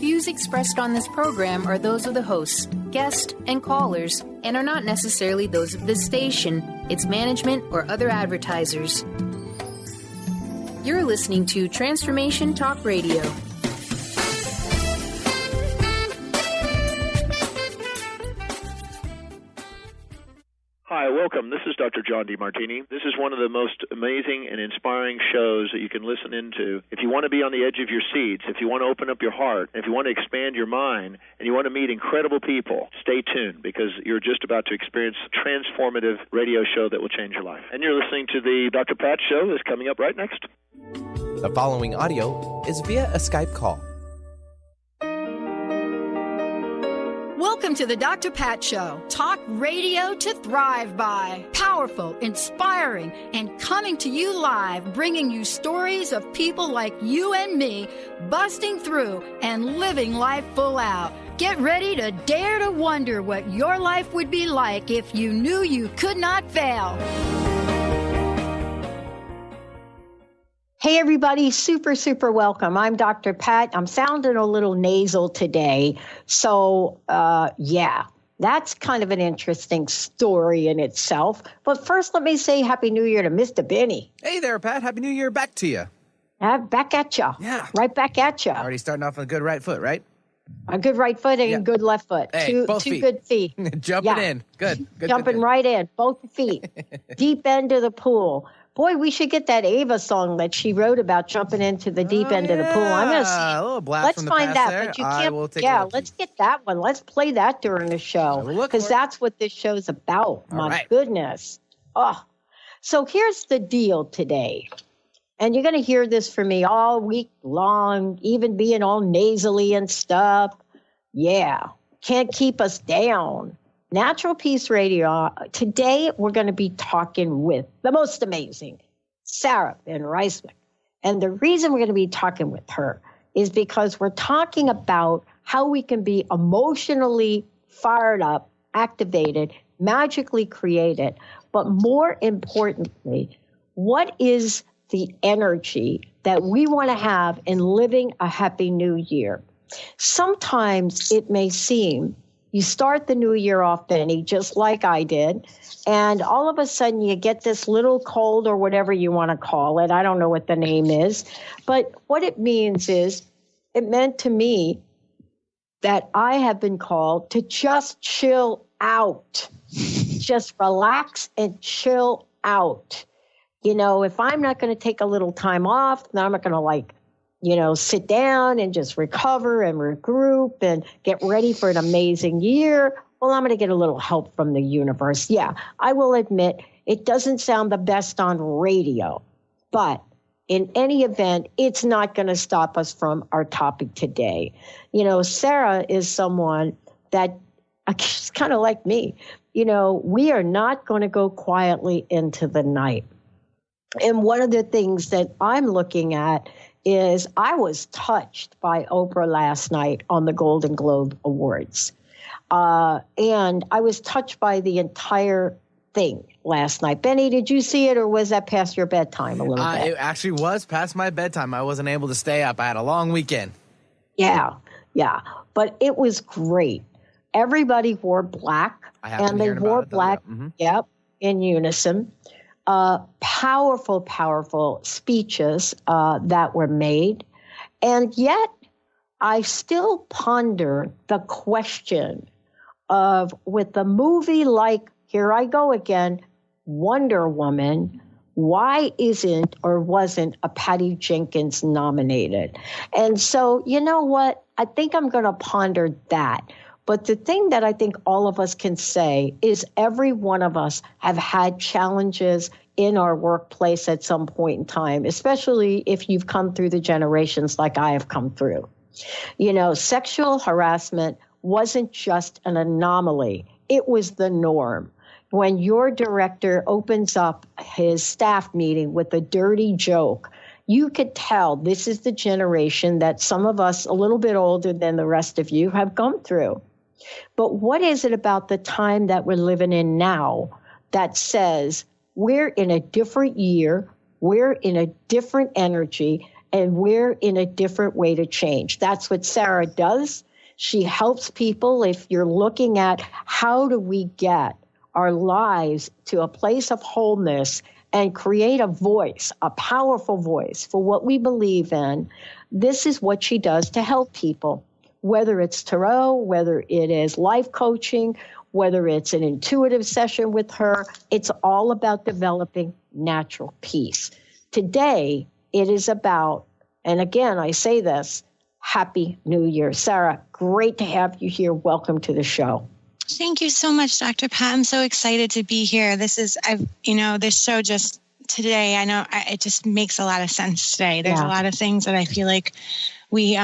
views expressed on this program are those of the hosts, guests, and callers, and are not necessarily those of this station, its management, or other advertisers. You're listening to Transformation Talk Radio. Hi, welcome. This is Dr. John DeMartini. This is one of the most amazing and inspiring shows that you can listen into. If you want to be on the edge of your seats, if you want to open up your heart, if you want to expand your mind, and you want to meet incredible people, stay tuned because you're just about to experience a transformative radio show that will change your life. And you're listening to the Dr. Pat Show that's coming up right next. The following audio is via a Skype call. Welcome to the Dr. Pat Show. Talk radio to thrive by. Powerful, inspiring, and coming to you live, bringing you stories of people like you and me busting through and living life full out. Get ready to dare to wonder what your life would be like if you knew you could not fail. Hey, everybody. Super welcome. I'm Dr. Pat. I'm sounding a little nasal today. So, that's kind of an interesting story in itself. But first, let me say Happy New Year to Mr. Benny. Hey there, Pat. Happy New Year back to you. Back at you. Yeah. Right back at you. Already starting off on a good right foot, right? A good right foot and a good left foot. Hey, two feet. Good feet. Jumping in. Good. Jumping right in. Both feet. Deep end of the pool. Boy, we should get that Ava song that she wrote about jumping into the deep end of the pool. I'm going to see. A little blast Let's from the find past that. there. But you I will can't. take Yeah, a look. let's get that one. Let's play that during the show because that's what this show's about. My goodness. Oh, so here's the deal today. And you're going to hear this from me all week long, even being all nasally and stuff. Yeah, can't keep us down. Natural Peace Radio. Today, we're going to be talking with the most amazing Sarah van Rijsewijk. And the reason we're going to be talking with her is because we're talking about how we can be emotionally fired up, activated, magically created, but more importantly, what is the energy that we want to have in living a happy new year? Sometimes it may seem you start the new year off, Benny, just like I did, and all of a sudden you get this little cold or whatever you want to call it. I don't know what the name is, but what it means is it meant to me that I have been called to just chill out, just relax and chill out. You know, if I'm not going to take a little time off, then I'm not going to sit down and just recover and regroup and get ready for an amazing year. Well, I'm going to get a little help from the universe. Yeah, I will admit it doesn't sound the best on radio, but in any event, it's not going to stop us from our topic today. You know, Sarah is someone that she's kind of like me. You know, we are not going to go quietly into the night. And one of the things that I'm looking at is I was touched by Oprah last night on the Golden Globe Awards. And I was touched by the entire thing last night. Benny, did you see it or was that past your bedtime a little bit? It actually was past my bedtime. I wasn't able to stay up. I had a long weekend. Yeah. But it was great. Everybody wore black. And they wore black, in unison. Powerful speeches that were made. And yet I still ponder the question of, with a movie like, here I go again, Wonder Woman, why isn't or wasn't a Patty Jenkins nominated? And so, you know what? I think I'm going to ponder that. But the thing that I think all of us can say is every one of us have had challenges in our workplace at some point in time, especially if you've come through the generations like I have come through. You know, sexual harassment wasn't just an anomaly. It was the norm. When your director opens up his staff meeting with a dirty joke, you could tell this is the generation that some of us a little bit older than the rest of you have gone through. But what is it about the time that we're living in now that says we're in a different year, we're in a different energy, and we're in a different way to change. That's what Sarah does. She helps people. If you're looking at how do we get our lives to a place of wholeness and create a voice, a powerful voice for what we believe in, this is what she does to help people, whether it's tarot, whether it is life coaching, whether it's an intuitive session with her. It's all about developing natural peace. Today, it is about, and again, I say this, Happy New Year. Sarah, great to have you here. Welcome to the show. Thank you so much, Dr. Pat. I'm so excited to be here. This show just today, I know it just makes a lot of sense today. There's a lot of things that I feel like we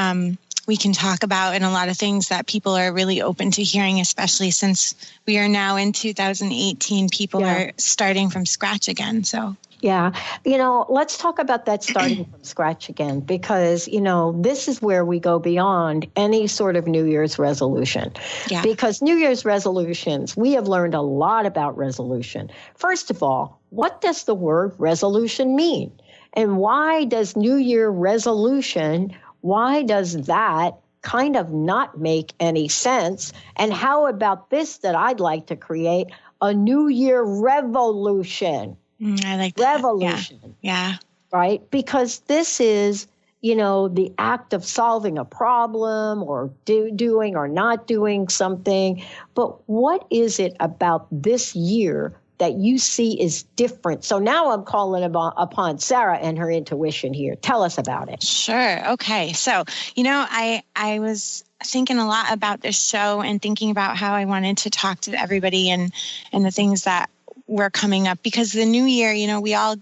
can talk about, and a lot of things that people are really open to hearing, especially since we are now in 2018. People are starting from scratch again. So. Yeah. Let's talk about that starting from scratch again, because, this is where we go beyond any sort of New Year's resolution. Yeah. Because New Year's resolutions, we have learned a lot about resolution. First of all, what does the word resolution mean? And why does New Year resolution, why does that kind of not make any sense? And how about this that I'd like to create, a New Year revolution? I like that. Revolution. Yeah. Right? Because this is, the act of solving a problem or doing or not doing something. But what is it about this year that you see is different? So now I'm calling upon Sarah and her intuition here. Tell us about it. Sure. Okay. So, I was thinking a lot about this show and thinking about how I wanted to talk to everybody and the things that were coming up, because the new year, we all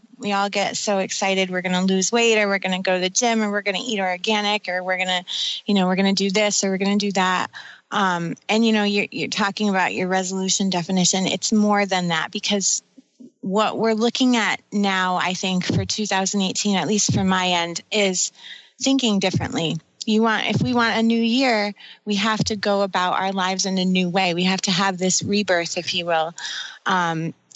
get so excited. We're going to lose weight, or we're going to go to the gym, or we're going to eat organic, or we're going to do this, or we're going to do that. And you're talking about your resolution definition. It's more than that, because what we're looking at now, I think for 2018, at least from my end, is thinking differently. If we want a new year, we have to go about our lives in a new way. We have to have this rebirth, if you will.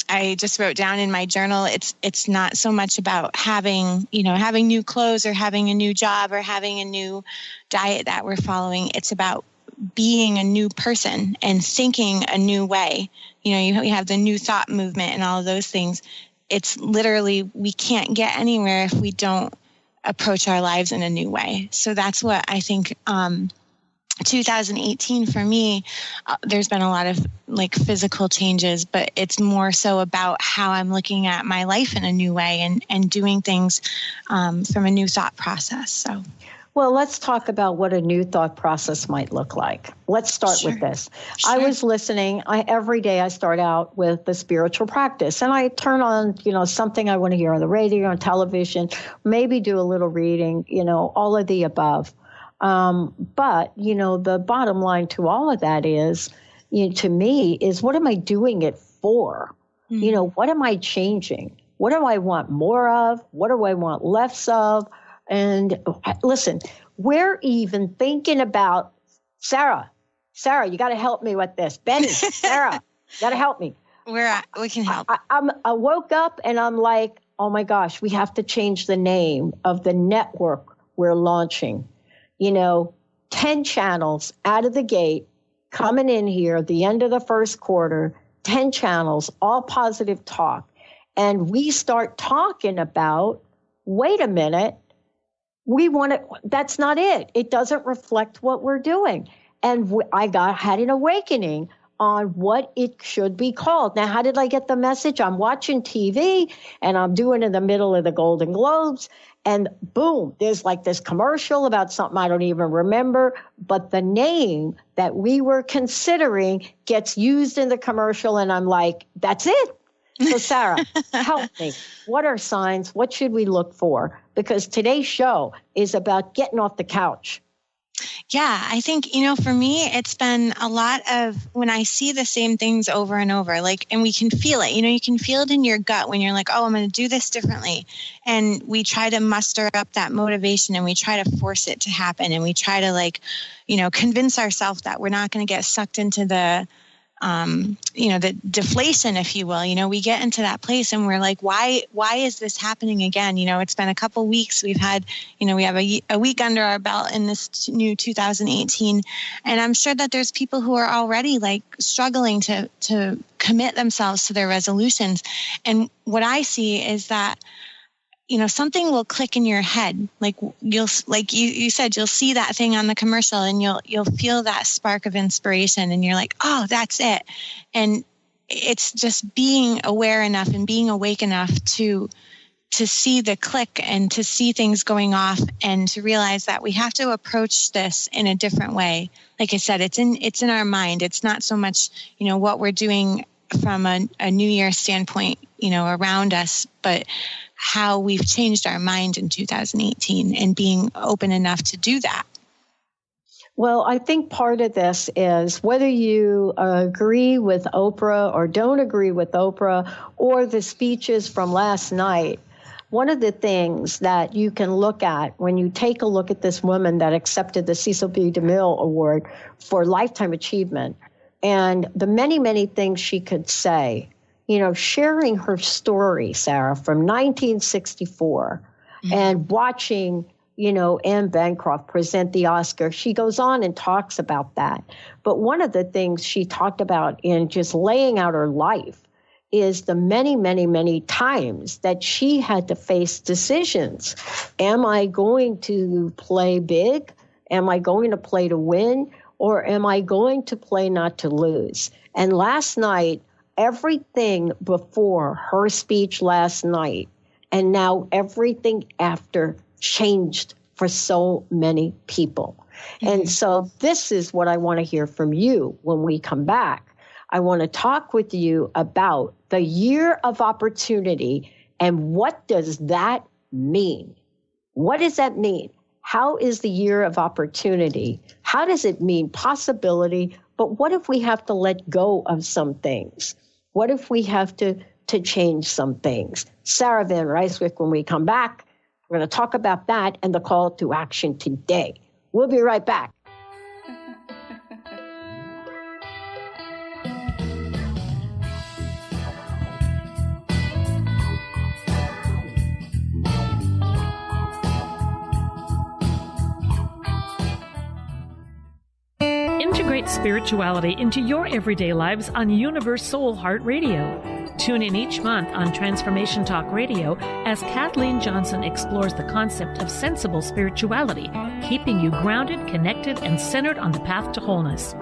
I just wrote down in my journal, it's not so much about having new clothes or having a new job or having a new diet that we're following. It's about being a new person and thinking a new way. You have the new thought movement and all of those things. It's literally, we can't get anywhere if we don't approach our lives in a new way. So that's what I think 2018 for me, there's been a lot of physical changes, but it's more so about how I'm looking at my life in a new way and doing things from a new thought process. So, well, let's talk about what a new thought process might look like. Let's start with this. Sure. I was listening. Every day I start out with the spiritual practice, and I turn on, something I want to hear on the radio, on television, maybe do a little reading, all of the above. But, the bottom line to all of that is, to me, is what am I doing it for? Mm-hmm. What am I changing? What do I want more of? What do I want less of? And listen, we're even thinking about Sarah, you got to help me with this. Benny, Sarah, you got to help me. We can help. I woke up and I'm like, oh my gosh, we have to change the name of the network we're launching. 10 channels out of the gate coming in here at the end of the first quarter, 10 channels, all positive talk. And we start talking about, wait a minute, that's not it. It doesn't reflect what we're doing. And I had an awakening on what it should be called. Now, how did I get the message? I'm watching TV and I'm doing in the middle of the Golden Globes. And boom, there's this commercial about something I don't even remember, but the name that we were considering gets used in the commercial, and I'm like, that's it. So Sarah, help me. What are signs? What should we look for? Because today's show is about getting off the couch. Yeah, I think, for me, it's been a lot of when I see the same things over and over, and we can feel it, you can feel it in your gut when you're like, oh, I'm going to do this differently. And we try to muster up that motivation and we try to force it to happen. And we try to convince ourselves that we're not going to get sucked into the the deflation, if you will. We get into that place and we're like, why is this happening again? It's been a couple weeks. We've had, we have a week under our belt in this new 2018. And I'm sure that there's people who are already like struggling to commit themselves to their resolutions. And what I see is that, something will click in your head. Like you said, you'll see that thing on the commercial and you'll feel that spark of inspiration and you're like, oh, that's it. And it's just being aware enough and being awake enough to see the click and to see things going off and to realize that we have to approach this in a different way. Like I said, it's in our mind. It's not so much, what we're doing from a New Year standpoint, around us, but how we've changed our mind in 2018 and being open enough to do that. Well, I think part of this is whether you agree with Oprah or don't agree with Oprah or the speeches from last night. One of the things that you can look at when you take a look at this woman that accepted the Cecil B. DeMille Award for Lifetime Achievement and the many, many things she could say, sharing her story, Sarah, from 1964 and watching, Anne Bancroft present the Oscar. She goes on and talks about that. But one of the things she talked about in just laying out her life is the many, many, many times that she had to face decisions. Am I going to play big? Am I going to play to win? Or am I going to play not to lose? And last night, everything before her speech last night and now everything after changed for so many people. Mm-hmm. And so this is what I want to hear from you when we come back. I want to talk with you about the year of opportunity and what does that mean? What does that mean? How is the year of opportunity? How does it mean possibility? But what if we have to let go of some things? What if we have to change some things? Sarah van Rijsewijk, when we come back, we're going to talk about that and the call to action today. We'll be right back. Integrate spirituality into your everyday lives on Universe Soul Heart Radio. Tune in each month on Transformation Talk Radio as Kathleen Johnson explores the concept of sensible spirituality, keeping you grounded, connected, and centered on the path to wholeness.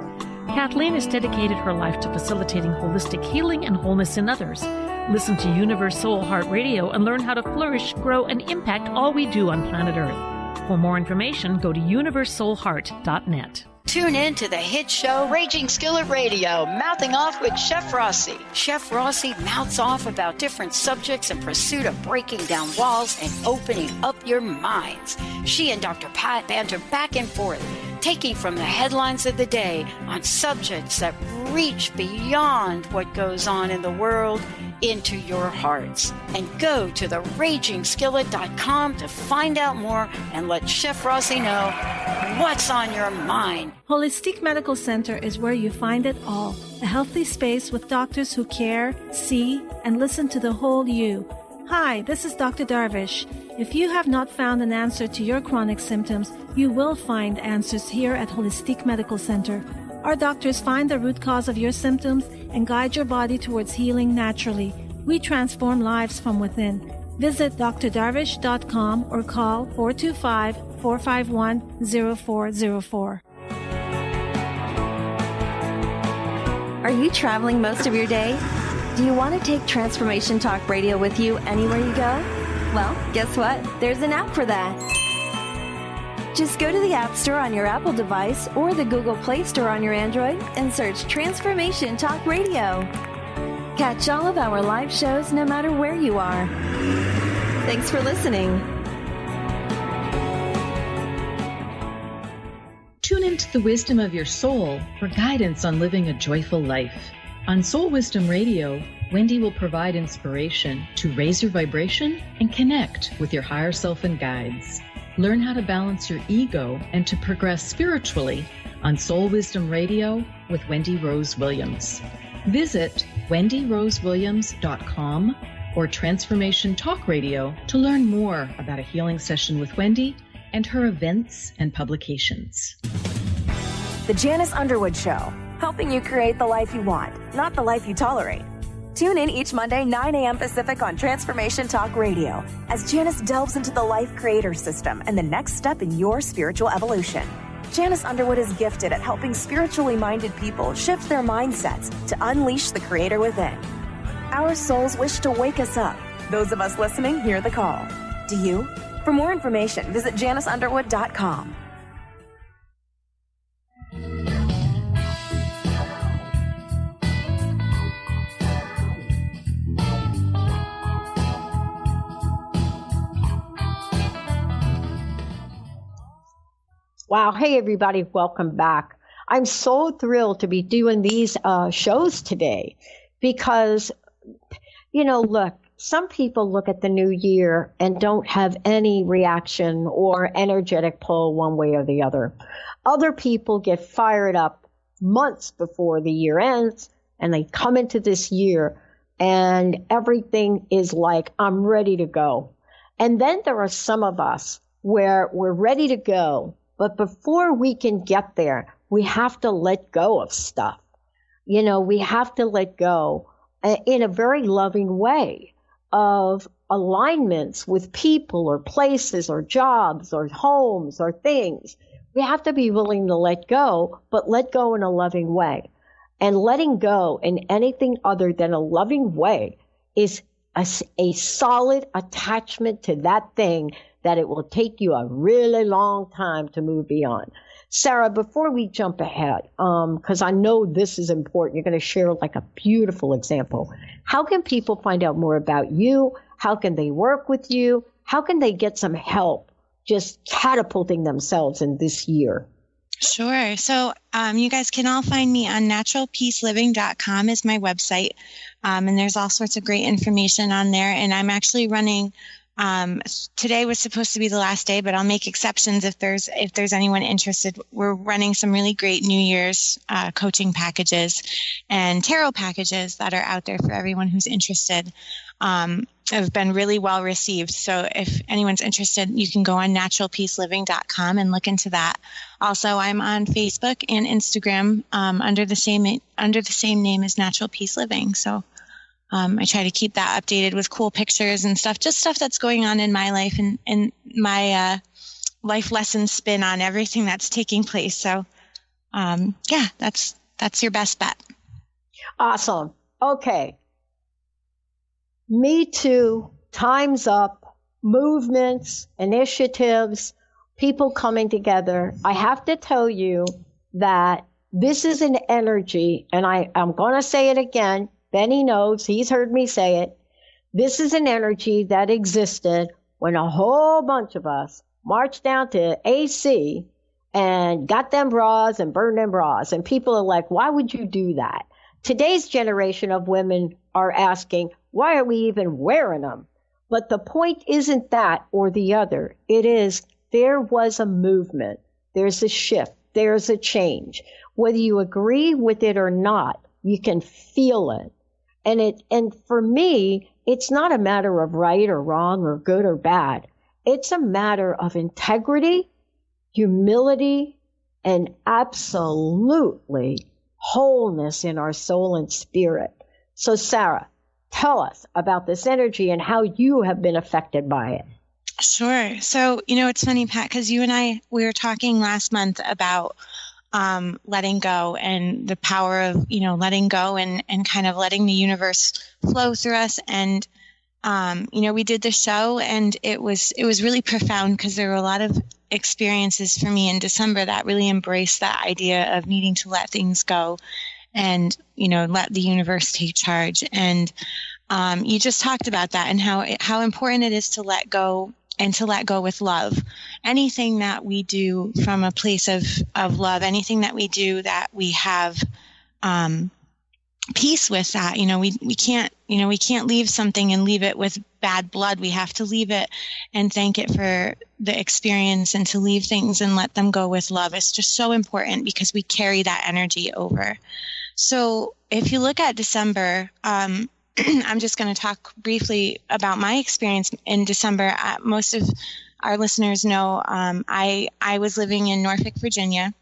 Kathleen has dedicated her life to facilitating holistic healing and wholeness in others. Listen to Universe Soul Heart Radio and learn how to flourish, grow, and impact all we do on planet Earth. For more information, go to universesoulheart.net. Tune in to the hit show Raging Skillet Radio, Mouthing Off with Chef Rossi. Chef Rossi mouths off about different subjects in pursuit of breaking down walls and opening up your minds. She and Dr. Pat banter back and forth, taking from the headlines of the day on subjects that reach beyond what goes on in the world into your hearts. And go to theragingskillet.com to find out more and let Chef Rossi know what's on your mind. Holistic Medical Center is where you find it all. A healthy space with doctors who care, see, and listen to the whole you. Hi, this is Dr. Darvish. If you have not found an answer to your chronic symptoms, you will find answers here at Holistic Medical Center. Our doctors find the root cause of your symptoms and guide your body towards healing naturally. We transform lives from within. Visit drdarvish.com or call 425-451-0404. Are you traveling most of your day? Do you want to take Transformation Talk Radio with you anywhere you go? Well, guess what? There's an app for that. Just go to the App Store on your Apple device or the Google Play Store on your Android and search Transformation Talk Radio. Catch all of our live shows no matter where you are. Thanks for listening. Tune into the wisdom of your soul for guidance on living a joyful life. On Soul Wisdom Radio, Wendy will provide inspiration to raise your vibration and connect with your higher self and guides. Learn how to balance your ego and to progress spiritually on Soul Wisdom Radio with Wendy Rose Williams. Visit wendyrosewilliams.com or Transformation Talk Radio to learn more about a healing session with Wendy and her events and publications. The Janice Underwood Show, helping you create the life you want, not the life you tolerate. Tune in each Monday, 9 a.m. Pacific on Transformation Talk Radio as Janice delves into the life creator system and the next step in your spiritual evolution. Janice Underwood is gifted at helping spiritually minded people shift their mindsets to unleash the creator within. Our souls wish to wake us up. Those of us listening hear the call. Do you? For more information, visit janiceunderwood.com. Wow. Hey, everybody. Welcome back. I'm so thrilled to be doing these shows today because, look, some people look at the new year and don't have any reaction or energetic pull one way or the other. Other people get fired up months before the year ends and they come into this year and everything is like, I'm ready to go. And then there are some of us where we're ready to go. But before we can get there, we have to let go of stuff. We have to let go in a very loving way of alignments with people or places or jobs or homes or things. We have to be willing to let go, but let go in a loving way. And letting go in anything other than a loving way is a solid attachment to that thing that it will take you a really long time to move beyond. Sarah, before we jump ahead, because I know this is important, you're going to share like a beautiful example. How can people find out more about you? How can they work with you? How can they get some help just catapulting themselves in this year? Sure. So you guys can all find me on naturalpeaceliving.com is my website. And there's all sorts of great information on there. And I'm actually running today was supposed to be the last day, but I'll make exceptions if there's anyone interested. We're running some really great New Year's coaching packages and tarot packages that are out there for everyone who's interested. Have been really well received. So if anyone's interested, you can go on naturalpeaceliving.com and look into that. Also, I'm on Facebook and Instagram under the same name as Natural Peace Living. So I try to keep that updated with cool pictures and stuff, just stuff that's going on in my life and my life lesson spin on everything that's taking place. So, that's your best bet. Awesome. Okay. Me Too, Time's Up, movements, initiatives, people coming together. I have to tell you that this is an energy, and I'm going to say it again. Benny knows, he's heard me say it. This is an energy that existed when a whole bunch of us marched down to AC and got them bras and burned them bras. And people are like, why would you do that? Today's generation of women are asking, why are we even wearing them? But the point isn't that or the other. It is there was a movement. There's a shift. There's a change. Whether you agree with it or not, you can feel it. And for me, it's not a matter of right or wrong or good or bad. It's a matter of integrity, humility, and absolutely wholeness in our soul and spirit. So, Sarah, tell us about this energy and how you have been affected by it. Sure. So, it's funny, Pat, because you and we were talking last month about letting go and the power of, letting go and kind of letting the universe flow through us. And, we did the show and it was really profound because there were a lot of experiences for me in December that really embraced that idea of needing to let things go and, let the universe take charge. And you just talked about that and how important it is to let go and to let go with love. Anything that we do from a place of love, anything that we do that we have peace with that, we can't, we can't leave something and leave it with bad blood. We have to leave it and thank it for the experience, and to leave things and let them go with love. It's just so important because we carry that energy over. So if you look at December, I'm just going to talk briefly about my experience in December. Most of our listeners know I was living in Norfolk, Virginia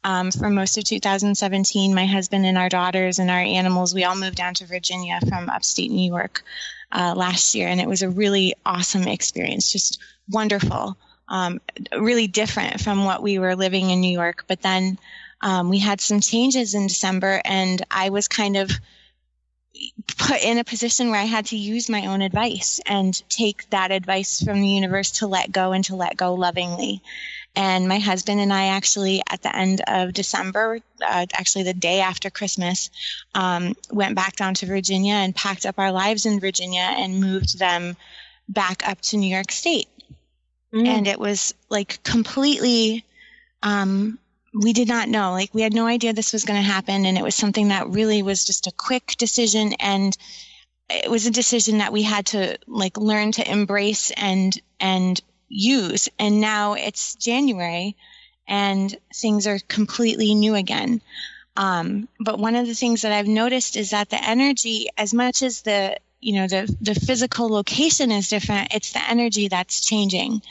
for most of 2017. My husband and our daughters and our animals, we all moved down to Virginia from upstate New York last year. And it was a really awesome experience, just wonderful, really different from what we were living in New York. But then we had some changes in December, and I was kind of put in a position where I had to use my own advice and take that advice from the universe to let go, and to let go lovingly. And my husband and I actually, at the end of December, actually the day after Christmas, went back down to Virginia and packed up our lives in Virginia and moved them back up to New York State. And it was like completely, we did not know, like we had no idea this was going to happen. And it was something that really was just a quick decision. And it was a decision that we had to like learn to embrace and use. And now it's January and things are completely new again. But one of the things that I've noticed is that the energy, as much as the physical location is different, it's the energy that's changing.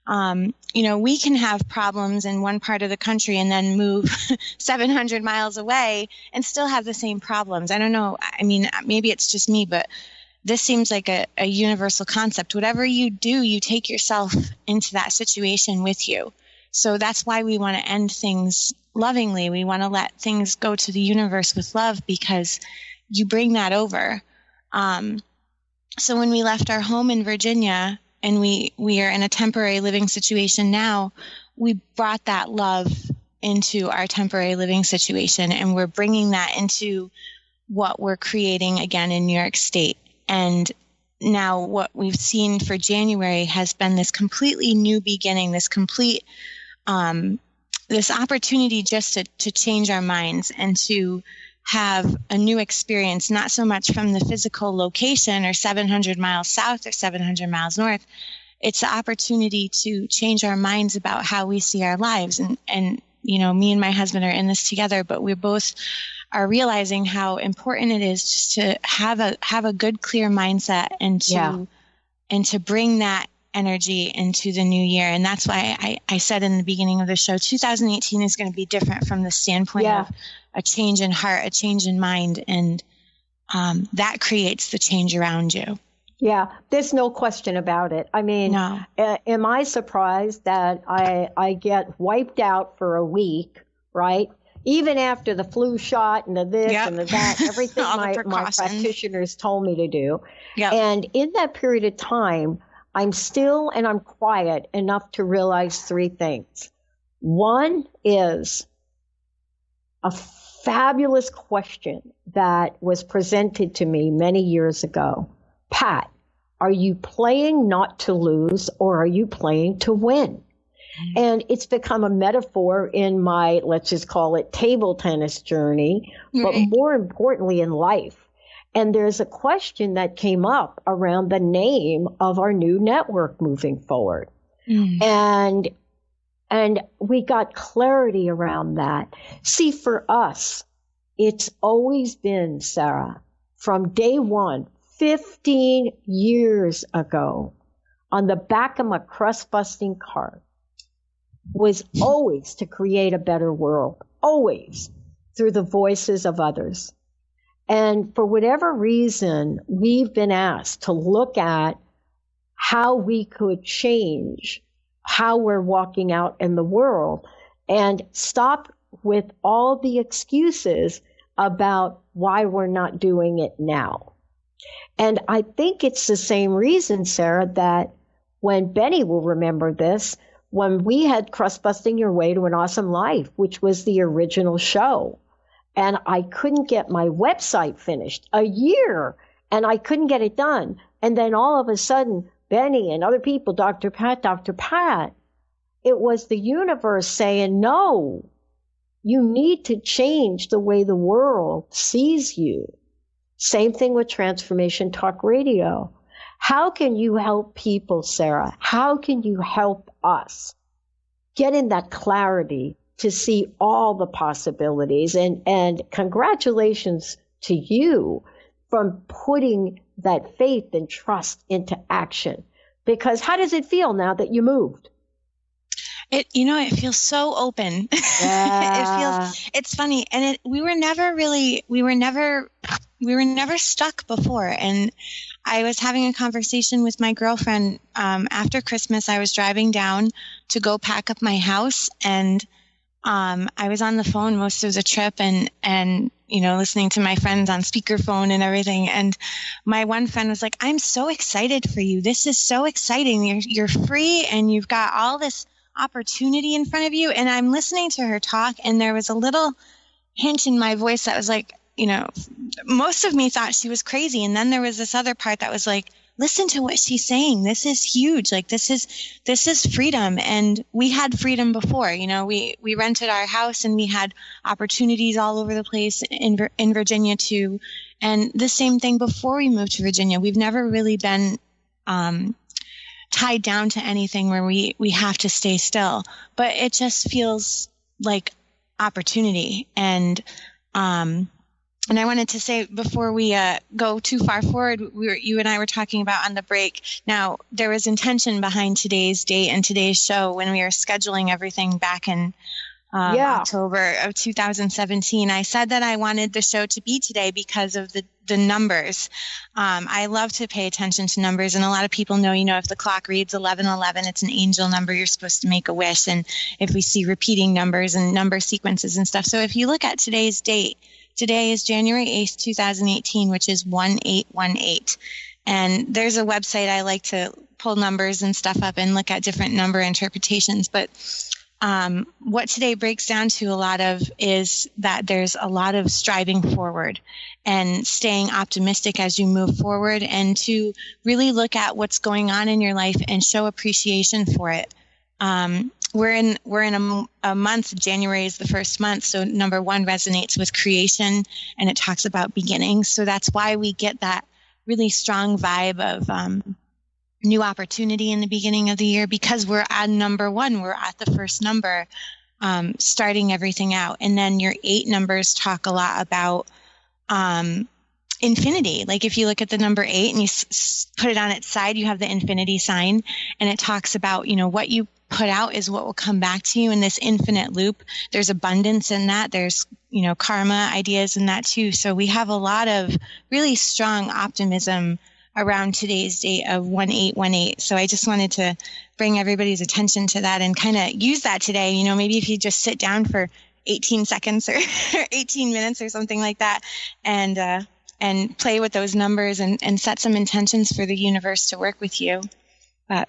We can have problems in one part of the country and then move 700 miles away and still have the same problems. I don't know. I mean, maybe it's just me, but this seems like a universal concept. Whatever you do, you take yourself into that situation with you. So that's why we want to end things lovingly. We want to let things go to the universe with love, because you bring that over. So when we left our home in Virginia, and we are in a temporary living situation now, we brought that love into our temporary living situation, and we're bringing that into what we're creating again in New York State. And now what we've seen for January has been this completely new beginning, this complete, this opportunity just to change our minds and to have a new experience, not so much from the physical location or 700 miles south or 700 miles north. It's the opportunity to change our minds about how we see our lives. And me and my husband are in this together, but we both are realizing how important it is just to have a good, clear mindset and to bring that energy into the new year. And that's why I said in the beginning of the show, 2018 is going to be different from the standpoint of a change in heart, a change in mind, and that creates the change around you. Yeah, there's no question about it. I mean, No. Am I surprised that I get wiped out for a week, right? Even after the flu shot and the this and the that, everything my practitioners told me to do. Yep. And in that period of time, I'm still and I'm quiet enough to realize three things. One is a fabulous question that was presented to me many years ago. Pat, are you playing not to lose, or are you playing to win? And it's become a metaphor in my, let's just call it, table tennis journey, but more importantly in life. And there's a question that came up around the name of our new network moving forward. And we got clarity around that. See, for us, it's always been, Sarah, from day one, 15 years ago, on the back of my crust-busting card, was always to create a better world, always, through the voices of others. And for whatever reason, we've been asked to look at how we could change how we're walking out in the world and stop with all the excuses about why we're not doing it now. And I think it's the same reason, Sarah, that when Benny will remember this, when we had Crust Busting Your Way to an Awesome Life, which was the original show, and I couldn't get my website finished a year, and I couldn't get it done. And then all of a sudden, Benny and other people, Dr. Pat, it was the universe saying, no, you need to change the way the world sees you. Same thing with Transformation Talk Radio. How can you help people, Sarah? How can you help us get in that clarity to see all the possibilities? And congratulations to you from putting that faith and trust into action. Because how does it feel now that you moved? It feels so open. Yeah. It's funny. And we were never stuck before. And I was having a conversation with my girlfriend after Christmas. I was driving down to go pack up my house, and I was on the phone most of the trip and listening to my friends on speakerphone and everything. And my one friend was like, "I'm so excited for you. This is so exciting. You're free and you've got all this opportunity in front of you." And I'm listening to her talk, and there was a little hint in my voice that was like, most of me thought she was crazy. And then there was this other part that was like, listen to what she's saying. This is huge. Like, this is freedom. And we had freedom before. We rented our house, and we had opportunities all over the place in Virginia too. And the same thing before we moved to Virginia. We've never really been tied down to anything where we have to stay still. But it just feels like opportunity. And I wanted to say, before we go too far forward, you and I were talking about on the break. Now, there was intention behind today's date and today's show when we were scheduling everything back in October of 2017. I said that I wanted the show to be today because of the numbers. I love to pay attention to numbers, and a lot of people know, if the clock reads 1111, it's an angel number. You're supposed to make a wish. And if we see repeating numbers and number sequences and stuff. So if you look at today's date, today is January 8th, 2018, which is 1818. And there's a website I like to pull numbers and stuff up and look at different number interpretations. But what today breaks down to a lot of is that there's a lot of striving forward and staying optimistic as you move forward, and to really look at what's going on in your life and show appreciation for it. We're in a month. January is the first month. So number 1 resonates with creation, and it talks about beginnings. So that's why we get that really strong vibe of new opportunity in the beginning of the year, because we're at number 1. We're at the first number, starting everything out. And then your 8 numbers talk a lot about infinity. Like, if you look at the number 8 and you put it on its side, you have the infinity sign, and it talks about, what you put out is what will come back to you in this infinite loop. There's abundance in that. There's, karma ideas in that too. So we have a lot of really strong optimism around today's date of 1818. So I just wanted to bring everybody's attention to that and kind of use that today. Maybe if you just sit down for 18 seconds or 18 minutes or something like that, and play with those numbers and set some intentions for the universe to work with you. But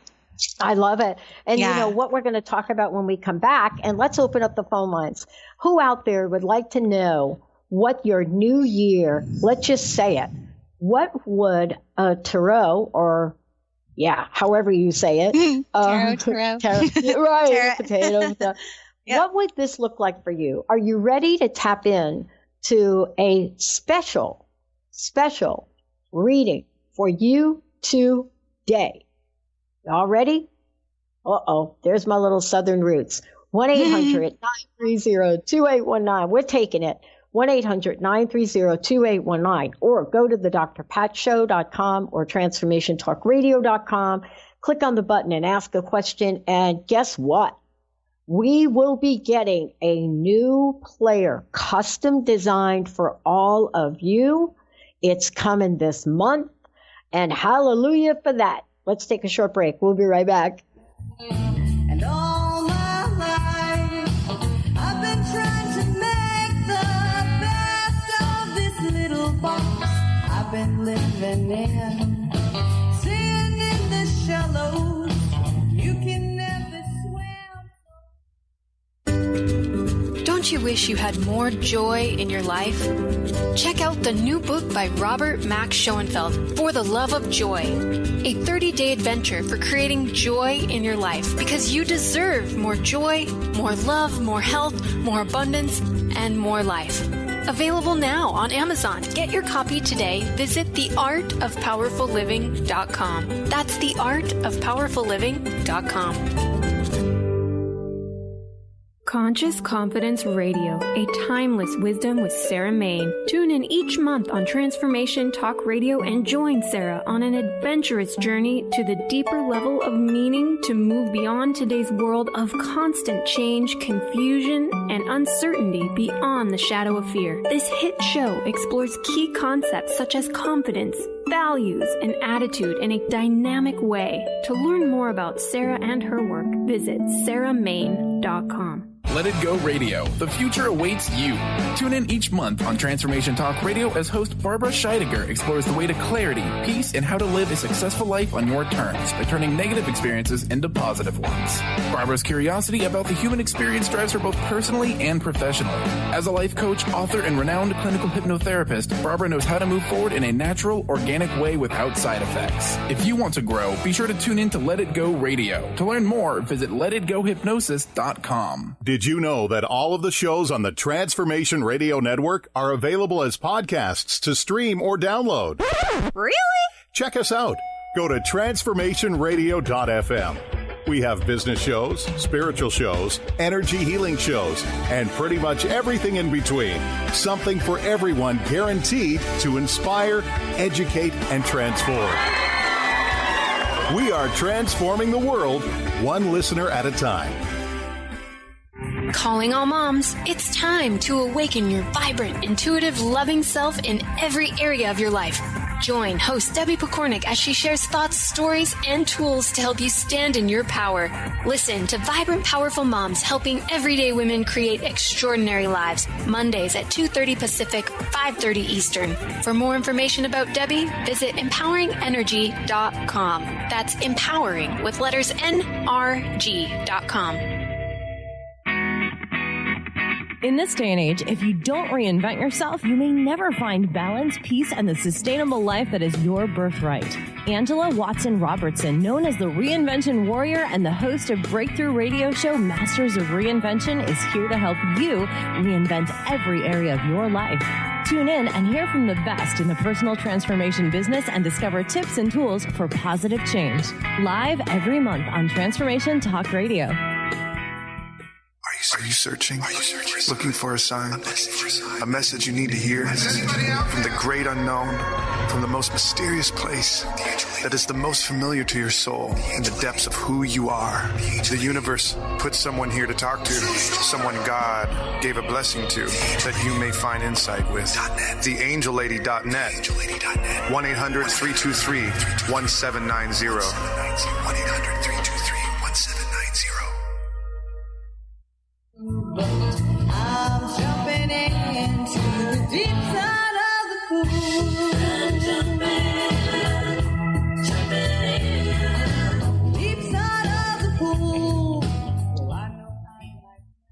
I love it. And what we're going to talk about when we come back, and let's open up the phone lines. Who out there would like to know what your new year, let's just say it, what would a tarot, or however you say it. Tarot. Right, potato. Yep. What would this look like for you? Are you ready to tap in to a special reading for you today? Y'all ready? There's my little southern roots. 1-800-930-2819. We're taking it. 1-800-930-2819. Or go to the drpatshow.com or transformationtalkradio.com. Click on the button and ask a question. And guess what? We will be getting a new player, custom designed for all of you. It's coming this month. And hallelujah for that. Let's take a short break. We'll be right back. And all my life, I've been trying to make the best of this little box I've been living in. Seeing in the shallows, you can never swim. Don't you wish you had more joy in your life? Check out the new book by Robert Max Schoenfeld, For the Love of Joy, a 30-day adventure for creating joy in your life, because you deserve more joy, more love, more health, more abundance, and more life. Available now on Amazon. Get your copy today. Visit theartofpowerfulliving.com. That's theartofpowerfulliving.com. Conscious Confidence Radio, a timeless wisdom with Sarah Main. Tune in each month on Transformation Talk Radio and join Sarah on an adventurous journey to the deeper level of meaning to move beyond today's world of constant change, confusion, and uncertainty beyond the shadow of fear. This hit show explores key concepts such as confidence, values, and attitude in a dynamic way. To learn more about Sarah and her work, visit sarahmain.com. Let It Go Radio. The future awaits you. Tune in each month on Transformation Talk Radio as host Barbara Scheidegger explores the way to clarity, peace, and how to live a successful life on your terms by turning negative experiences into positive ones. Barbara's curiosity about the human experience drives her both personally and professionally. As a life coach, author, and renowned clinical hypnotherapist, Barbara knows how to move forward in a natural, organic way without side effects. If you want to grow, be sure to tune in to Let It Go Radio. To learn more, visit letitgohypnosis.com. Did you know that all of the shows on the Transformation Radio Network are available as podcasts to stream or download? Really? Check us out. Go to transformationradio.fm. We have business shows, spiritual shows, energy healing shows, and pretty much everything in between. Something for everyone, guaranteed to inspire, educate, and transform. We are transforming the world, one listener at a time. Calling all moms, it's time to awaken your vibrant, intuitive, loving self in every area of your life. Join host Debbie Pokornik as she shares thoughts, stories, and tools to help you stand in your power. Listen to Vibrant, Powerful Moms, helping everyday women create extraordinary lives. Mondays at 2:30 Pacific, 5:30 Eastern. For more information about Debbie, visit empoweringenergy.com. That's empowering with letters NRG.com. In this day and age, if you don't reinvent yourself, you may never find balance, peace, and the sustainable life that is your birthright. Angela Watson Robertson, known as the Reinvention Warrior and the host of breakthrough radio show Masters of Reinvention, is here to help you reinvent every area of your life. Tune in and hear from the best in the personal transformation business and discover tips and tools for positive change. Live every month on Transformation Talk Radio. Are you searching? Looking for a sign? A message you need to hear? From the great unknown, from the most mysterious place that is the most familiar to your soul, in the depths of who you are. The universe put someone here to talk to, someone God gave a blessing to, that you may find insight with. TheAngelLady.net. 1-800-323-1790. 1-800-323-1790. I'm jumping into the deep side of the pool. Deep side of the pool.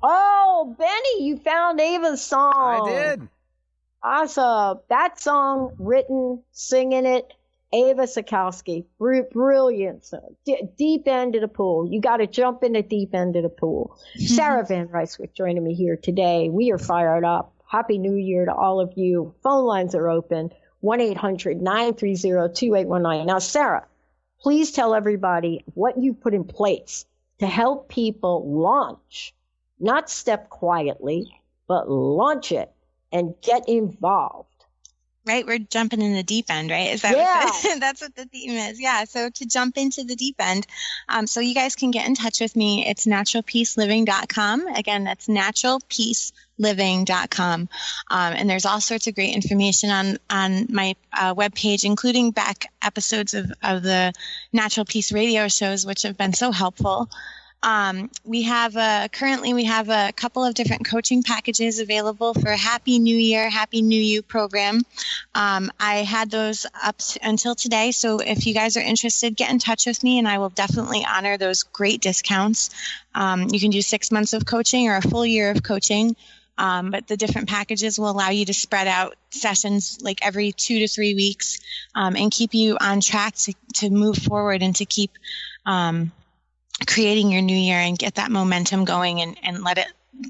Oh, Benny, you found Ava's song. I did. Awesome. That song, written, singing it, Ava Sikowski. Brilliant. Deep end of the pool. You got to jump in the deep end of the pool. Sarah van Rijsewijk joining me here today. We are fired up. Happy New Year to all of you. Phone lines are open. 1-800-930-2819. Now, Sarah, please tell everybody what you put in place to help people launch, not step quietly, but launch it and get involved. Right, we're jumping in the deep end, right? Is that what that's what the theme is? Yeah. So to jump into the deep end, so you guys can get in touch with me. It's naturalpeaceliving.com. Again, that's naturalpeaceliving.com. And there's all sorts of great information on my webpage, including back episodes of the Natural Peace radio shows, which have been so helpful. We have a couple of different coaching packages available for Happy New Year, Happy New You program. I had those up until today. So if you guys are interested, get in touch with me and I will definitely honor those great discounts. You can do 6 months of coaching or a full year of coaching. But the different packages will allow you to spread out sessions like every 2 to 3 weeks, and keep you on track to move forward and to keep, creating your new year and get that momentum going and let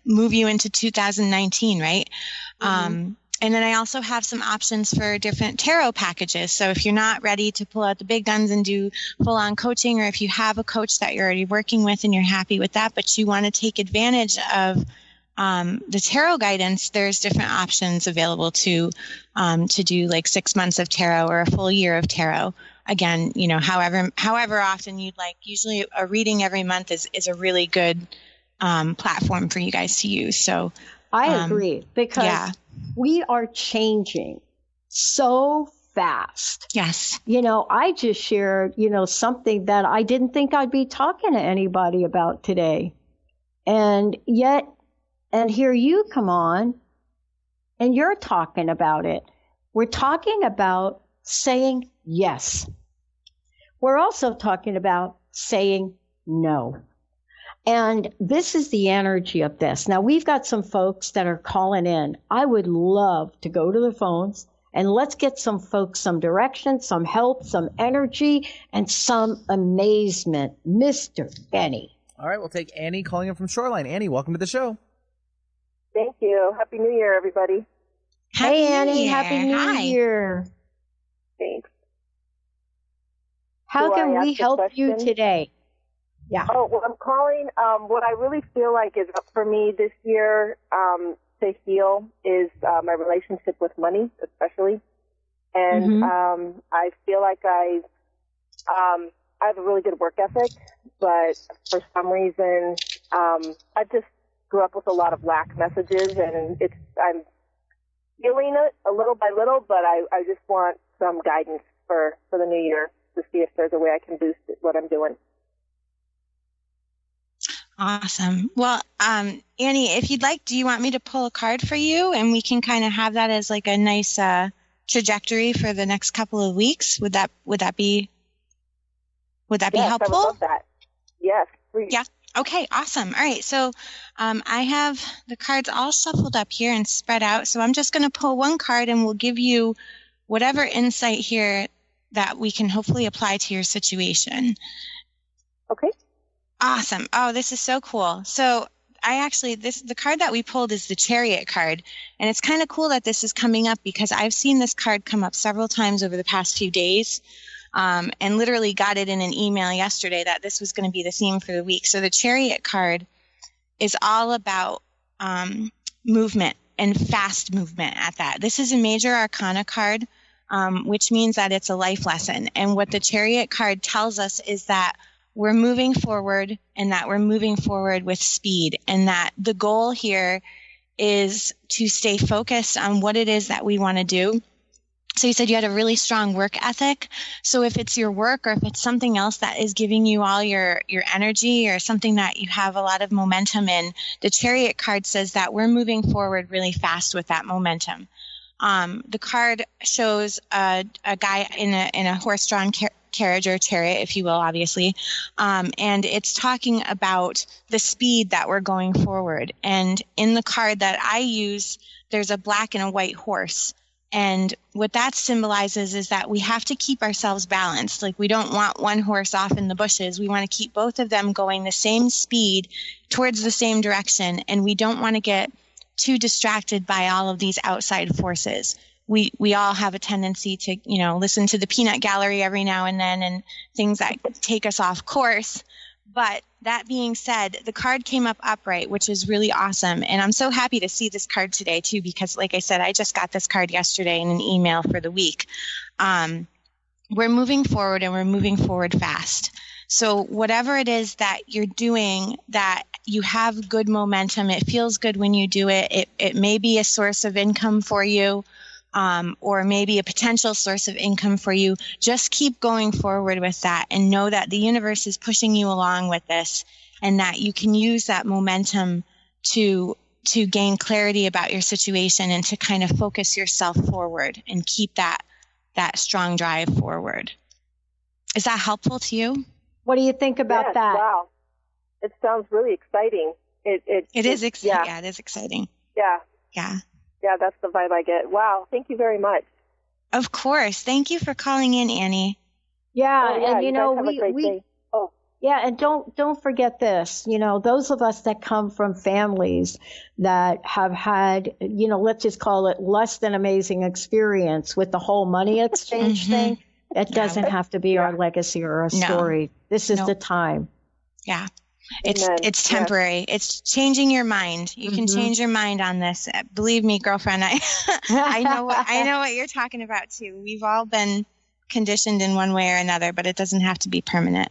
move you into 2019, right? And then I also have some options for different tarot packages. So if you're not ready to pull out the big guns and do full-on coaching, or if you have a coach that you're already working with and you're happy with that, but you want to take advantage of the tarot guidance, there's different options available to do like 6 months of tarot or a full year of tarot. Again, however often you'd like. Usually a reading every month is a really good platform for you guys to use. So I agree, because we are changing so fast. Yes. I just shared, something that I didn't think I'd be talking to anybody about today. And yet, and here you come on and you're talking about it. We're talking about saying yes. We're also talking about saying no. And this is the energy of this. Now, we've got some folks that are calling in. I would love to go to the phones and let's get some folks some direction, some help, some energy, and some amazement. Mr. Benny. All right, we'll take Annie calling in from Shoreline. Annie, welcome to the show. Thank you. Happy New Year, everybody. Hey, Annie. Happy New Year. Thanks. How can we help you today? Yeah. Oh, well, I'm calling. What I really feel like is up for me this year to heal is my relationship with money, especially. And I feel like I have a really good work ethic, but for some reason, I just grew up with a lot of lack messages, and I'm healing it a little by little, but I just want some guidance for the new year to see if there's a way I can boost what I'm doing. Awesome. Well, Annie, if you'd like, do you want me to pull a card for you, and we can kind of have that as like a nice trajectory for the next couple of weeks? Would that be helpful? I would love that. Yes, please. Yeah. Okay. Awesome. All right. So I have the cards all shuffled up here and spread out. So I'm just going to pull one card, and we'll give you whatever insight here that we can hopefully apply to your situation. Okay. Awesome. Oh, this is so cool. So the card that we pulled is the Chariot card. And it's kind of cool that this is coming up because I've seen this card come up several times over the past few days. And literally got it in an email yesterday that this was going to be the theme for the week. So the Chariot card is all about movement and fast movement at that. This is a major arcana card, which means that it's a life lesson. And what the Chariot card tells us is that we're moving forward, and that we're moving forward with speed, and that the goal here is to stay focused on what it is that we want to do. So you said you had a really strong work ethic. So if it's your work, or if it's something else that is giving you all your energy, or something that you have a lot of momentum in, the Chariot card says that we're moving forward really fast with that momentum. The card shows a guy in a horse-drawn carriage, or chariot, if you will, obviously. And it's talking about the speed that we're going forward. And in the card that I use, there's a black and a white horse. And what that symbolizes is that we have to keep ourselves balanced. Like, we don't want one horse off in the bushes. We want to keep both of them going the same speed towards the same direction. And we don't want to get too distracted by all of these outside forces. We all have a tendency to, listen to the peanut gallery every now and then, and things that take us off course. But that being said, the card came up upright, which is really awesome. And I'm so happy to see this card today, too, because like I said, I just got this card yesterday in an email for the week. We're moving forward, and we're moving forward fast. So whatever it is that you're doing, that you have good momentum, it feels good when you do it. It may be a source of income for you. Or maybe a potential source of income for you. Just keep going forward with that, and know that the universe is pushing you along with this, and that you can use that momentum to gain clarity about your situation, and to kind of focus yourself forward and keep that strong drive forward. Is that helpful to you? What do you think about that? Wow. It sounds really exciting. It is exciting. Yeah, it is exciting. Yeah. Yeah. Yeah, that's the vibe I get. Wow, thank you very much. Of course. Thank you for calling in, Annie. Yeah, and we Yeah, and don't forget this. Those of us that come from families that have had, let's just call it less than amazing experience with the whole money exchange thing. It doesn't have to be our legacy or our story. This is the time. Yeah. It's temporary. It's changing your mind. You can change your mind on this. Believe me, girlfriend, I know what you're talking about too. We've all been conditioned in one way or another, but it doesn't have to be permanent.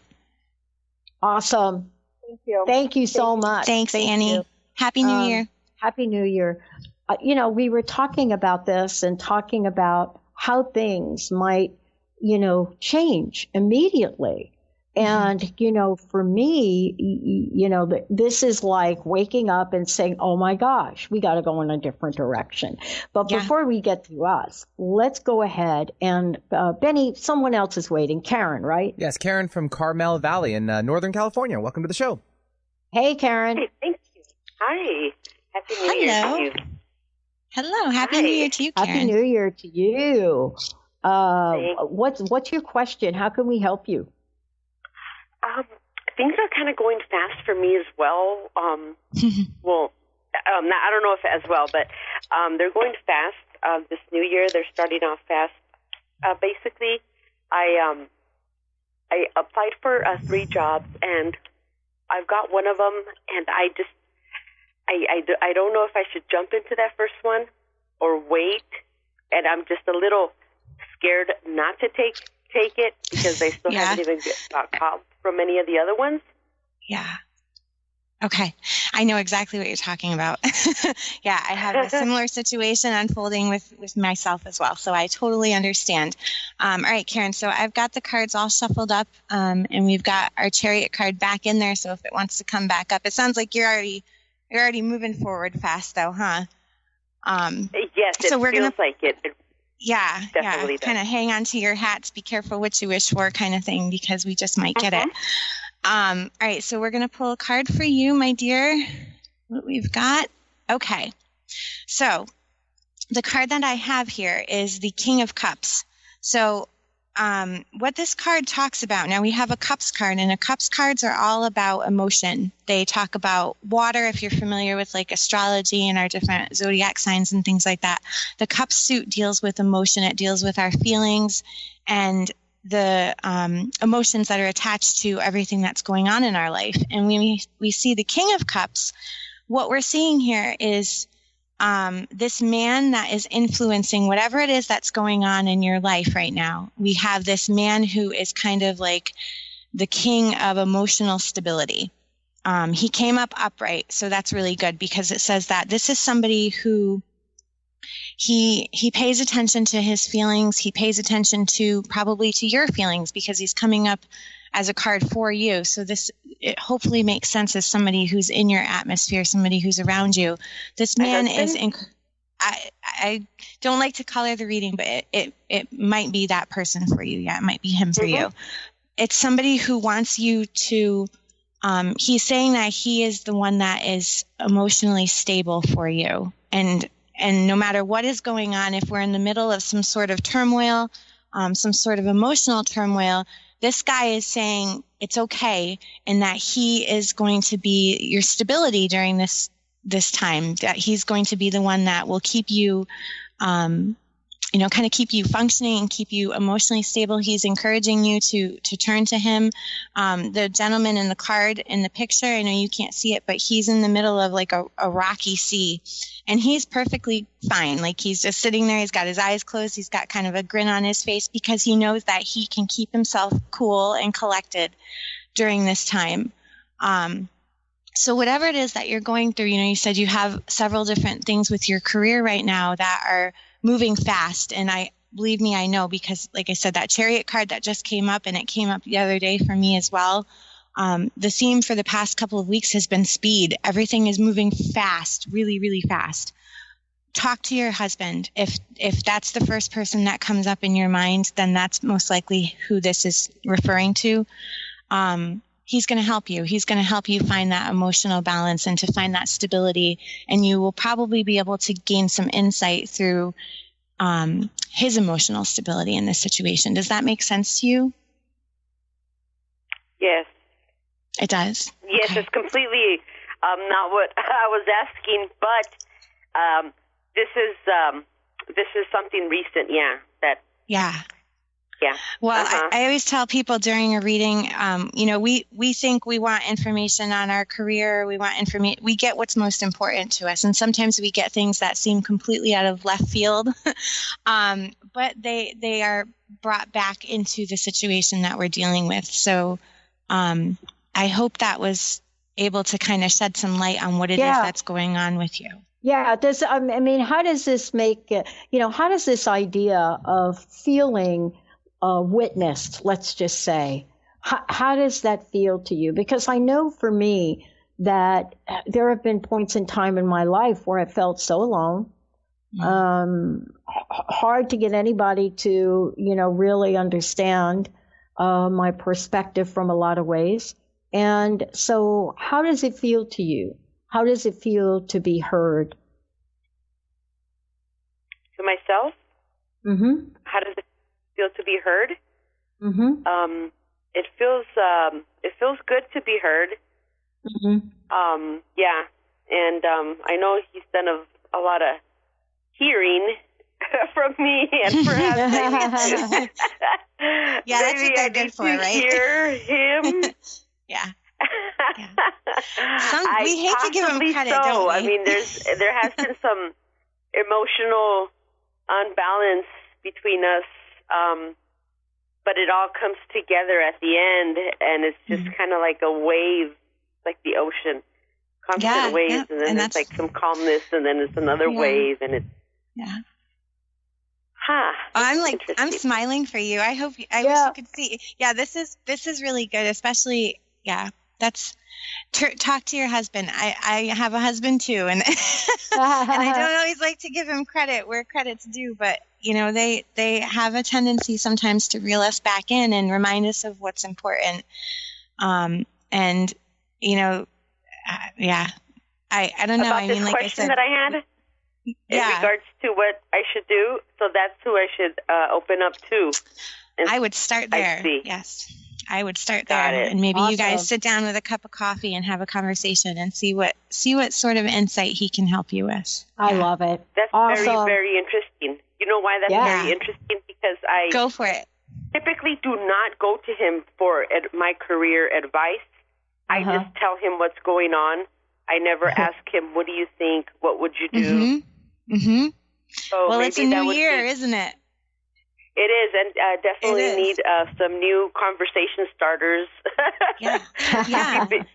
Awesome. Thank you. Thank you so much. Thanks, Annie. You. Happy New Year. Happy New Year. We were talking about this and talking about how things might, change immediately. And, for me, this is like waking up and saying, oh my gosh, we got to go in a different direction. But before we get to us, let's go ahead and, Benny, someone else is waiting. Karen, right? Yes, Karen from Carmel Valley in Northern California. Welcome to the show. Hey, Karen. Hey, thank you. Hi. Happy New Year to you. Hello. Happy New Year to you, Karen. Happy New Year to you. What's your question? How can we help you? Things are kind of going fast for me as well. I don't know if as well, but they're going fast. This new year, they're starting off fast. Basically, I applied for 3 jobs, and I've got one of them, and I don't know if I should jump into that first one or wait, and I'm just a little scared not to take it because they still haven't even got called from any of the other ones. Yeah. Okay. I know exactly what you're talking about. Yeah, I have a similar situation unfolding with myself as well. So I totally understand. All right, Karen. So I've got the cards all shuffled up, and we've got our Chariot card back in there. So if it wants to come back up, it sounds like you're already moving forward fast, though, huh? Yes, it feels like it. Yeah, definitely kind of hang on to your hats. Be careful what you wish for, kind of thing, because we just might get it. All right, so we're going to pull a card for you, my dear. What we've got. Okay, so the card that I have here is the King of Cups. So what this card talks about, now we have a Cups card, and Cups cards are all about emotion. They talk about water, if you're familiar with like astrology and our different zodiac signs and things like that. The Cups suit deals with emotion. It deals with our feelings and the emotions that are attached to everything that's going on in our life. And when we see the King of Cups, what we're seeing here is this man that is influencing whatever it is that's going on in your life right now. We have this man who is kind of like the king of emotional stability. He came up upright, so that's really good because it says that this is somebody who he pays attention to his feelings. He pays attention probably to your feelings because he's coming up as a card for you. So it hopefully makes sense as somebody who's in your atmosphere, somebody who's around you. This man is, I don't like to color the reading, but it might be that person for you. Yeah, it might be him for you. It's somebody who wants you to, he's saying that he is the one that is emotionally stable for you. And no matter what is going on, if we're in the middle of some sort of turmoil, some sort of emotional turmoil, this guy is saying it's okay and that he is going to be your stability during this time, that he's going to be the one that will keep you, kind of keep you functioning and keep you emotionally stable. He's encouraging you to turn to him. The gentleman in the card in the picture, I know you can't see it, but he's in the middle of like a rocky sea. And he's perfectly fine. Like he's just sitting there. He's got his eyes closed. He's got kind of a grin on his face because he knows that he can keep himself cool and collected during this time. So whatever it is that you're going through, you said you have several different things with your career right now that are moving fast. And believe me, I know because like I said, that Chariot card that just came up and it came up the other day for me as well. The theme for the past couple of weeks has been speed. Everything is moving fast, really, really fast. Talk to your husband. If that's the first person that comes up in your mind, then that's most likely who this is referring to. He's going to help you. He's going to help you find that emotional balance and to find that stability. And you will probably be able to gain some insight through his emotional stability in this situation. Does that make sense to you? Yes. It does. Yes, okay. It's completely not what I was asking, but this is something recent. Yeah. Yeah. Yeah. Well, I always tell people during a reading, we think we want information on our career. We want information. We get what's most important to us. And sometimes we get things that seem completely out of left field. But they are brought back into the situation that we're dealing with. So I hope that was able to kind of shed some light on what it is that's going on with you. Yeah. How does this make, how does this idea of feeling witnessed, let's just say, how does that feel to you? Because I know for me that there have been points in time in my life where I felt so alone, hard to get anybody to, really understand my perspective from a lot of ways. And so how does it feel to you? How does it feel to be heard? To myself? Mm-hmm. How does it feel to be heard? Mm-hmm. It feels good to be heard. Mm-hmm. Yeah, and I know he's done a lot of hearing from me, and perhaps that's what they're good for, right? Hear him. Yeah. We hate to give him credit, don't we? I mean, there has been some emotional unbalance between us, but it all comes together at the end, and it's just kind of like a wave, like the ocean, constant waves, and then it's like some calmness, and then it's another wave, and it's I'm smiling for you. I wish you could see. Yeah, this is really good, especially that's talk to your husband. I have a husband too, and and I don't always like to give him credit where credit's due, but they have a tendency sometimes to reel us back in and remind us of what's important. I don't know. About this question that I had in regards to what I should do, so that's who I should open up to. I would start there. Yes. I would start there, and maybe you guys sit down with a cup of coffee and have a conversation and see what sort of insight he can help you with. I love it. That's very, very interesting. You know why that's very interesting? Because I go for it. Typically do not go to him for my career advice. I just tell him what's going on. I never ask him, what do you think? What would you do? Mm-hmm. So well, it's a new year, isn't it? It is, and definitely need some new conversation starters.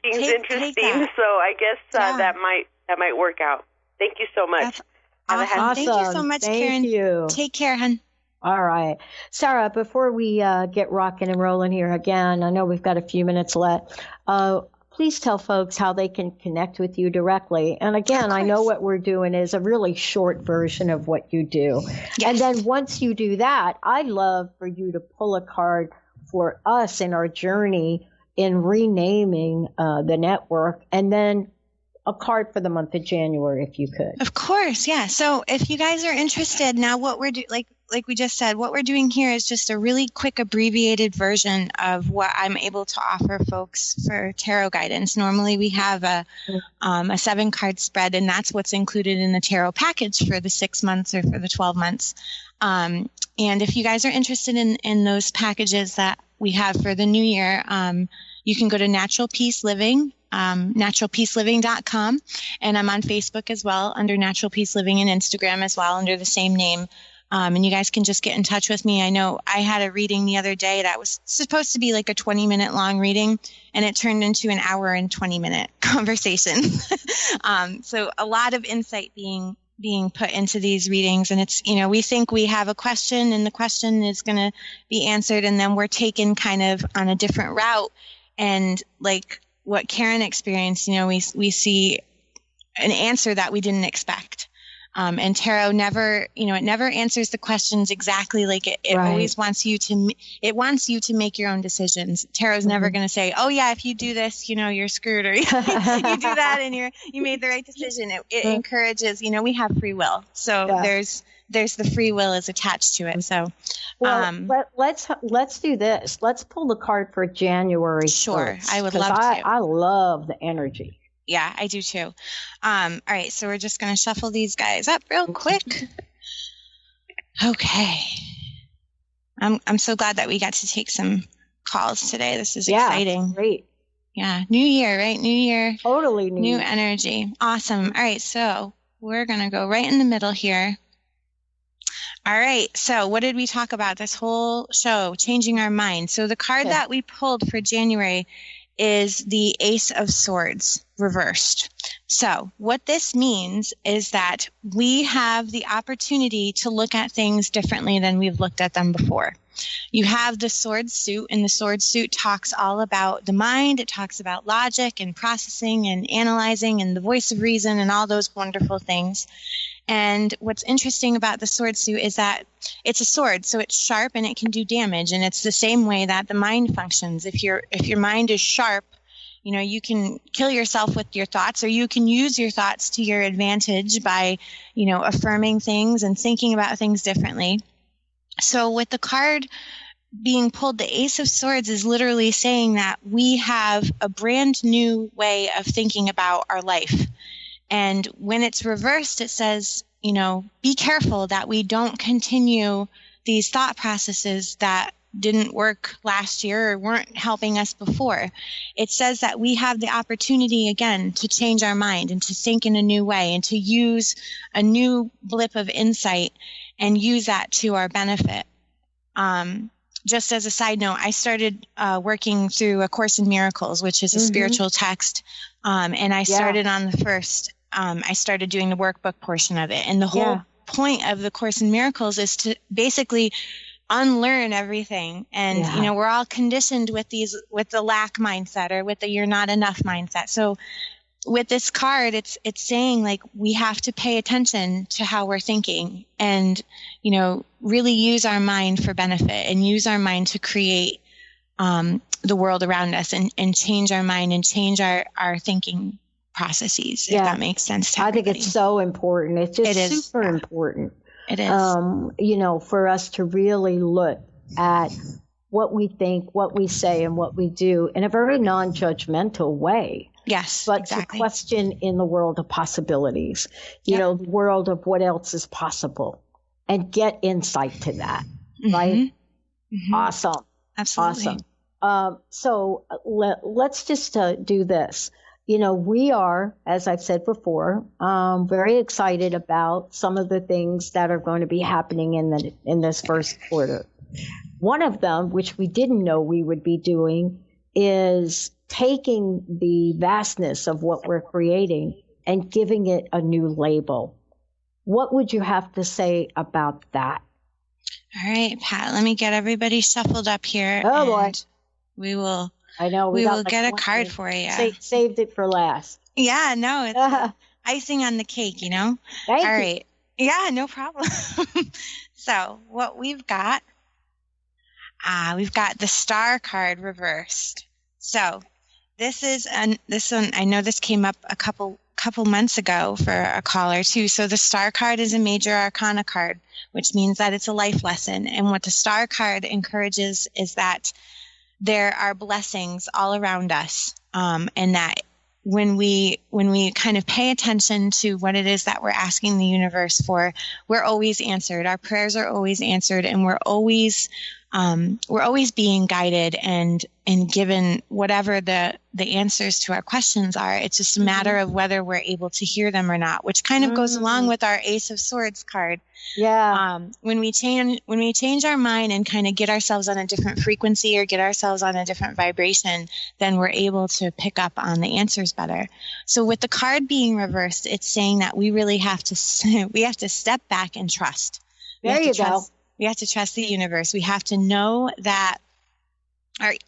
Things interesting. So I guess that might work out. Thank you so much. That's awesome. Thank you so much, Karen. Thank you. Take care, hon. All right. Sarah, before we get rocking and rolling here again, I know we've got a few minutes left. Please tell folks how they can connect with you directly. And again, I know what we're doing is a really short version of what you do. Yes. And then once you do that, I'd love for you to pull a card for us in our journey in renaming the network, and then a card for the month of January, if you could. Of course, yeah. So if you guys are interested, now what we're doing, like we just said, what we're doing here is just a really quick abbreviated version of what I'm able to offer folks for tarot guidance. Normally we have a 7-card spread, and that's what's included in the tarot package for the 6 months or for the 12 months. And if you guys are interested in those packages that we have for the new year, you can go to Natural Peace Living, naturalpeaceliving.com. And I'm on Facebook as well under Natural Peace Living, and Instagram as well under the same name. And you guys can just get in touch with me. I know I had a reading the other day that was supposed to be like a 20-minute long reading, and it turned into an hour and 20-minute conversation. So a lot of insight being put into these readings. And it's, we think we have a question, and the question is going to be answered, and then we're taken kind of on a different route. And like what Karen experienced, we see an answer that we didn't expect. And tarot never, it never answers the questions exactly like it always wants you to make your own decisions. Tarot's never going to say, oh yeah, if you do this, you're screwed, or you do that and you made the right decision. It encourages, we have free will. So there's the free will is attached to it. So, let's do this. Let's pull the card for January. Sure, first, I would love to. I love the energy. Yeah, I do too. All right, so we're just going to shuffle these guys up real quick. Okay. I'm so glad that we got to take some calls today. This is exciting. Great. Yeah, new year, right? New year. Totally new energy. Awesome. All right, so we're going to go right in the middle here. All right, so what did we talk about this whole show? Changing our mind. So the card that we pulled for January is the Ace of Swords reversed. So what this means is that we have the opportunity to look at things differently than we've looked at them before. You have the sword suit, and the sword suit talks all about the mind. It talks about logic and processing and analyzing and the voice of reason and all those wonderful things. And what's interesting about the sword suit is that it's a sword, so it's sharp and it can do damage. And it's the same way that the mind functions. If your mind is sharp, you know, you can kill yourself with your thoughts, or you can use your thoughts to your advantage by, you know, affirming things and thinking about things differently. So with the card being pulled, the Ace of Swords is literally saying that we have a brand new way of thinking about our life. And when it's reversed, it says, you know, be careful that we don't continue these thought processes that didn't work last year or weren't helping us before. It says that we have the opportunity again to change our mind and to think in a new way and to use a new blip of insight and use that to our benefit. Just as a side note, I started working through A Course in Miracles, which is a spiritual text. And I started on the first. I started doing the workbook portion of it. And the whole point of the Course in Miracles is to basically unlearn everything. And, you know, we're all conditioned with the lack mindset or with the you're not enough mindset. So with this card, it's saying like we have to pay attention to how we're thinking and, you know, really use our mind for benefit and use our mind to create the world around us and change our mind and change our thinking processes, if that makes sense to everybody. I think it's so important. It's just super important. It is. You know, for us to really look at what we think, what we say, and what we do in a very non-judgmental way. Yes, but exactly. to question in the world of possibilities, you know, the world of what else is possible, and get insight to that, right? Awesome. Absolutely. Awesome. So let's just do this. You know, we are, as I've said before, very excited about some of the things that are going to be happening in this first quarter. One of them, which we didn't know we would be doing, is taking the vastness of what we're creating and giving it a new label. What would you have to say about that? All right, Pat, let me get everybody shuffled up here. Oh, boy. We will. I know. We will get a card for you. Saved it for last. Yeah, no, it's icing on the cake, you know? Thank you. All right. Yeah, no problem. So what we've got the Star card reversed. So this one, I know this came up a couple months ago for a caller too. So the Star card is a major arcana card, which means that it's a life lesson. And what the Star card encourages is that there are blessings all around us, and that when we kind of pay attention to what it is that we're asking the universe for, we're always answered. Our prayers are always answered, and we're always being guided and given whatever the answers to our questions are. It's just a matter of whether we're able to hear them or not, which kind of goes along with our Ace of Swords card. Yeah. When we change our mind and kind of get ourselves on a different frequency or get ourselves on a different vibration, then we're able to pick up on the answers better. So with the card being reversed, it's saying that we really have to step back and trust. There you go. We have to trust the universe. We have to know that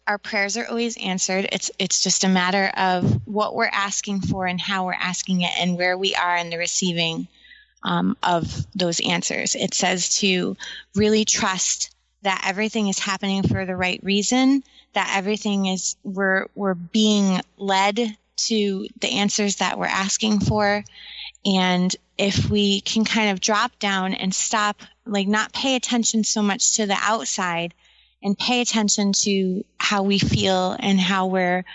our prayers are always answered. It's just a matter of what we're asking for and how we're asking it and where we are in the receiving of those answers. It says to really trust that everything is happening for the right reason, that everything is, we're being led to the answers that we're asking for, And if we can kind of drop down and stop, like not pay attention so much to the outside and pay attention to how we feel and how we're,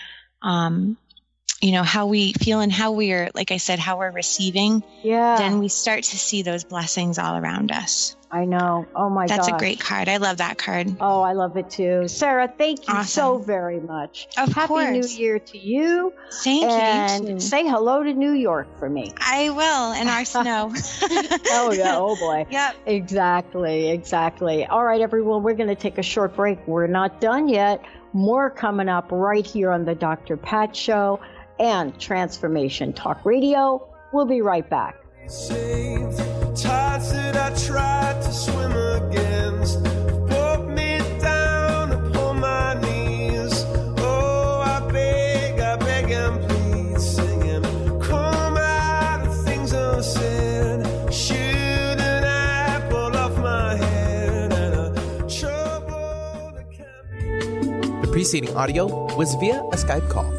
how we feel and how we're, like I said, how we're receiving, then we start to see those blessings all around us. I know. Oh my God. That's a great card. I love that card. Oh, I love it too. Sarah, thank you so very much. Happy New Year to you. Thank you. And say hello to New York for me. I will, in our snow. Oh, yeah. Oh, boy. Yep. Exactly. All right, everyone, we're going to take a short break. We're not done yet. More coming up right here on the Dr. Pat Show and Transformation Talk Radio. We'll be right back. Tides that I tried to swim against brought me down upon my knees. Oh, I beg and plead, singing, come out of things unsaid. Shoot an apple off my head and a trouble that can't be. The preceding audio was via a Skype call.